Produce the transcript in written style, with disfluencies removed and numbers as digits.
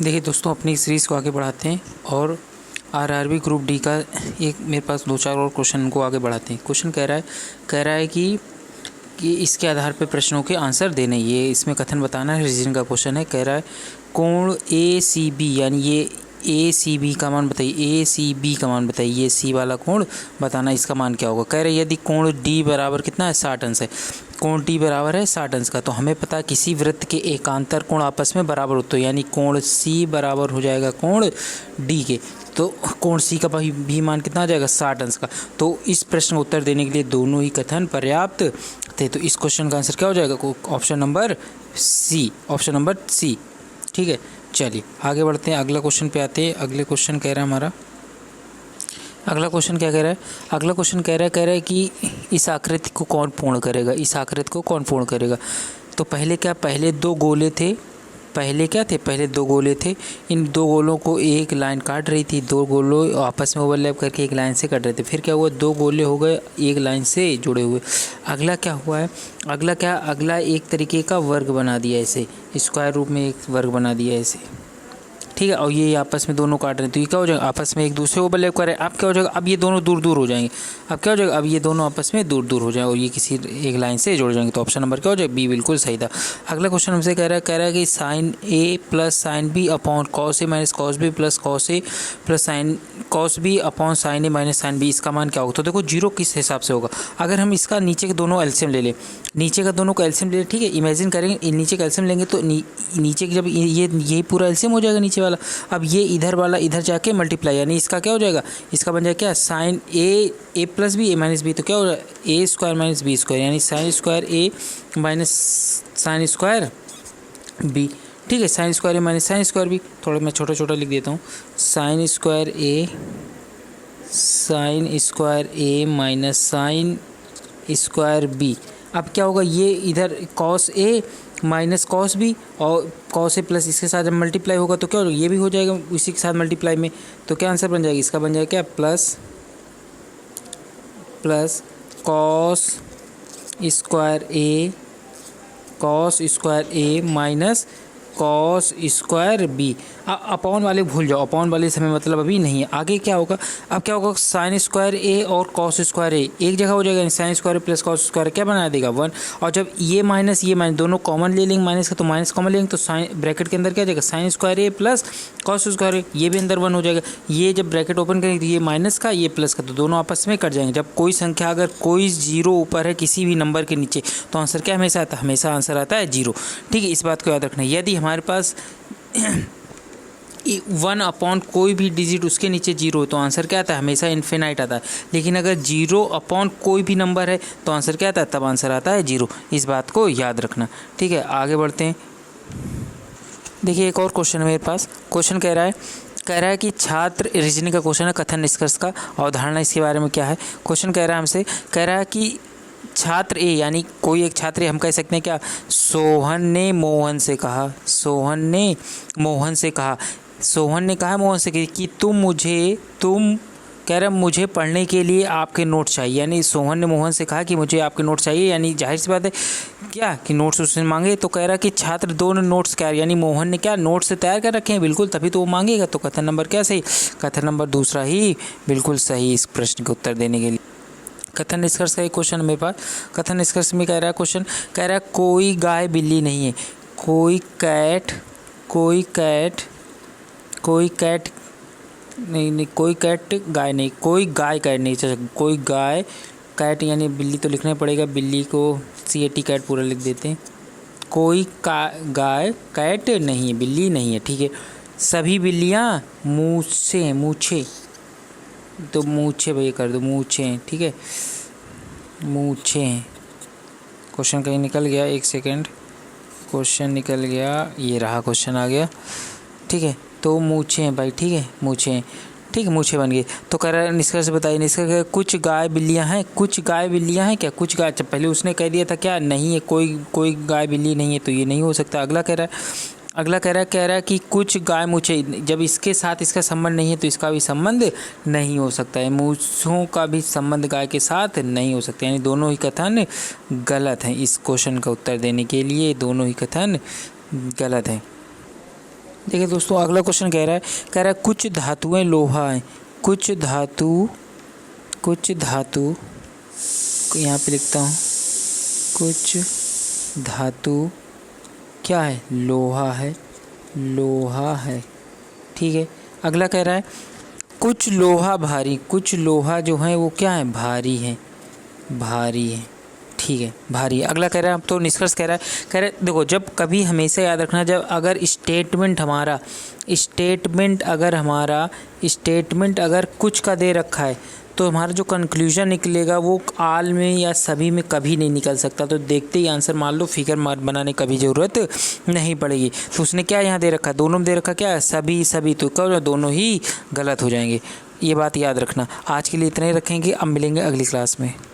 देखिए दोस्तों, अपनी सीरीज़ को आगे बढ़ाते हैं और आरआरबी ग्रुप डी का एक मेरे पास 2-4 और क्वेश्चन को आगे बढ़ाते हैं। क्वेश्चन कह रहा है कि इसके आधार पर प्रश्नों के आंसर देने, ये इसमें कथन बताना है। रीजनिंग का क्वेश्चन है। कह रहा है कोण ए सी बी, यानी ये ए सी बी का मान बताइए। ए सी बी का मान बताइए, ये सी वाला कोण बताना, इसका मान क्या होगा। कह रहे यदि कोण डी बराबर कितना है, 60 अंश है। कोण डी बराबर है 60 अंश का, तो हमें पता है किसी वृत्त के एकांतर कोण आपस में बराबर होते हैं, यानी कोण सी बराबर हो जाएगा कोण डी के। तो कोण सी का भी मान कितना आ जाएगा, 60 अंश का। तो इस प्रश्न का उत्तर देने के लिए दोनों ही कथन पर्याप्त थे। तो इस क्वेश्चन का आंसर क्या हो जाएगा, ऑप्शन नंबर सी। ठीक है, चलिए आगे बढ़ते हैं, अगला क्वेश्चन पे आते हैं। अगला क्वेश्चन कह रहा है हमारा, अगला क्वेश्चन क्या कह रहा है। अगला क्वेश्चन कह रहा है कि इस आकृति को कौन पूर्ण करेगा, इस आकृति को कौन पूर्ण करेगा। तो पहले दो गोले थे। पहले दो गोले थे। इन दो गोलों को एक लाइन काट रही थी। दो गोलों आपस में ओवरलैप करके एक लाइन से कट रहे थे। फिर क्या हुआ, दो गोले हो गए एक लाइन से जुड़े हुए। अगला क्या हुआ है, अगला एक तरीके का वर्ग बना दिया, ऐसे स्क्वायर रूप में एक वर्ग बना दिया ऐसे, ठीक है। और ये आपस में दोनों काट रहे हैं, तो ये क्या हो जाएगा, आपस में एक दूसरे को ओवरलैप कर रहे हैं। अब क्या हो जाएगा, अब ये दोनों दूर दूर हो जाएंगे। अब क्या हो जाएगा, अब ये दोनों आपस में दूर दूर हो जाएंगे और ये किसी एक लाइन से जुड़ जाएंगे। तो ऑप्शन नंबर क्या हो जाएगा, बी बिल्कुल सही था। अगला क्वेश्चन हमसे कह रहा है कि sine A plus sine B upon cos A minus cos B plus cos A plus sine cos B upon sine A minus sine B, इसका मान क्या होगा। तो देखो जीरो किस हिसाब से होगा। अगर हम इसका नीचे के दोनों एलसीएम ले लें, नीचे का दोनों का एलसीएम ले लें, ठीक है। इमेजिन करेंगे नीचे का एलसीएम लेंगे तो नीचे की जब ये पूरा एलसीएम हो जाएगा नीचे वाला। अब ये इधर वाला इधर जाके मल्टीप्लाई, यानी इसका क्या हो जाएगा, इसका बन जाएगा क्या, sign A plus B A minus B. तो क्या हो रहा है, ए स्क्वायर माइनस बी स्क्वायर, यानी sine square A minus sine square B, ठीक है। Sine square A minus sine square B, थोड़ा मैं छोटा छोटा लिख देता हूँ। Sine square A minus sine square B. अब क्या होगा, ये इधर cos A minus cos B और कॉस ए प्लस इसके साथ जब मल्टीप्लाई होगा तो क्या होगा, ये भी हो जाएगा इसी के साथ मल्टीप्लाई में। तो क्या आंसर बन जाएगा, इसका बन जाएगा क्या, plus cos square A minus cos square B. Upon वाले भूल जाओ, अपॉन वाले से हमें मतलब अभी नहीं है। आगे क्या होगा, अब क्या होगा, साइन स्क्वायर ए और कॉस स्क्वायर ए एक जगह हो जाएगा, sine square plus cos square क्या बना देगा, 1। और जब ये माइनस दोनों कॉमन ले लेंगे माइनस का, तो माइनस कॉमन लेंगे तो साइन ब्रैकेट के अंदर क्या जाएगा, साइन स्क्वायर ए प्लस कॉस स्क्वायर ए, ये भी अंदर 1 हो जाएगा। ये जब ब्रैकेट ओपन करेंगे तो ये माइनस का ये प्लस का, तो दोनों आपस में कट जाएंगे। जब कोई संख्या अगर कोई जीरो ऊपर है किसी भी नंबर के नीचे, तो आंसर क्या हमेशा आता है, हमेशा आंसर आता है जीरो, ठीक है। इस बात को याद रखना है। यदि हमारे पास 1 अपॉन कोई भी डिजिट उसके नीचे जीरो, तो आंसर क्या आता है, हमेशा इन्फिनाइट आता है। लेकिन अगर 0 अपॉन कोई भी नंबर है तो आंसर क्या आता है, तब आंसर आता है 0। इस बात को याद रखना, ठीक है। आगे बढ़ते हैं। देखिए एक और क्वेश्चन है मेरे पास। क्वेश्चन कह रहा है कि छात्र, रीजनिंग का क्वेश्चन है, कथन निष्कर्ष का अवधारणा इसके बारे में क्या है। क्वेश्चन कह रहा है कि छात्र ए, यानी कोई एक छात्र, हम कह सकते हैं क्या, सोहन ने मोहन से कहा कि मुझे पढ़ने के लिए आपके नोट चाहिए। यानी सोहन ने मोहन से कहा कि मुझे आपके नोट चाहिए, यानी जाहिर सी बात है क्या कि नोट्स उसने मांगे। तो कह रहा कि छात्र दोनों नोट्स क्या, यानी मोहन ने क्या नोट्स तैयार कर रखे हैं, बिल्कुल, तभी तो वो मांगेगा। तो कथन नंबर क्या सही, कथन नंबर दूसरा ही बिल्कुल सही इस प्रश्न के उत्तर देने के लिए। कथन निष्कर्ष का एक क्वेश्चन मेरे पास। कथन निष्कर्ष में कह रहा है कोई गाय बिल्ली नहीं है, कोई कैट कैट यानी बिल्ली तो लिखना पड़ेगा, बिल्ली को CAT कैट पूरा लिख देते हैं। कोई गाय कैट नहीं है, बिल्ली नहीं है, ठीक है। सभी बिल्लियाँ मूछे तो मूछे भैया कर दो, मूछे, ठीक है, मूछे। क्वेश्चन कहीं निकल गया, एक सेकेंड, क्वेश्चन निकल गया, ये रहा क्वेश्चन आ गया, ठीक है। तो मूछे हैं भाई, ठीक है, मूछे हैं, ठीक है, मूछे बन गए। तो कह रहा है निष्कर्ष बताइए, निष्कर्ष कुछ गाय बिल्लियाँ हैं क्या, कुछ गाय, पहले उसने कह दिया था क्या, नहीं है, कोई गाय बिल्ली नहीं है, तो ये नहीं हो सकता। अगला कह रहा है कि कुछ गाय मूछे, जब इसके साथ इसका संबंध नहीं है तो इसका भी संबंध नहीं हो सकता है, मूछों का भी संबंध गाय के साथ नहीं हो सकता, यानी दोनों ही कथन गलत हैं। इस क्वेश्चन का उत्तर देने के लिए दोनों ही कथन गलत हैं। देखिए दोस्तों, अगला क्वेश्चन कह रहा है कुछ धातुएं लोहा हैं, कुछ धातु यहाँ पे लिखता हूँ, कुछ धातु क्या है, लोहा है, ठीक है। अगला कह रहा है कुछ लोहा भारी, कुछ लोहा जो है वो क्या है, भारी है, ठीक है, भारी है। अगला कह रहा है, अब तो निष्कर्ष कह रहा है देखो, जब कभी हमेशा याद रखना, जब अगर स्टेटमेंट अगर कुछ का दे रखा है तो हमारा जो कंक्लूजन निकलेगा वो आल में या सभी में कभी नहीं निकल सकता। तो देखते ही आंसर मान लो, फिगर बनाने की कभी ज़रूरत नहीं पड़ेगी। तो उसने क्या यहाँ दे रखा, दोनों में दे रखा क्या है, सभी, तो कब दोनों ही गलत हो जाएंगे। ये बात याद रखना। आज के लिए इतना ही रखेंगे, अब मिलेंगे अगली क्लास में।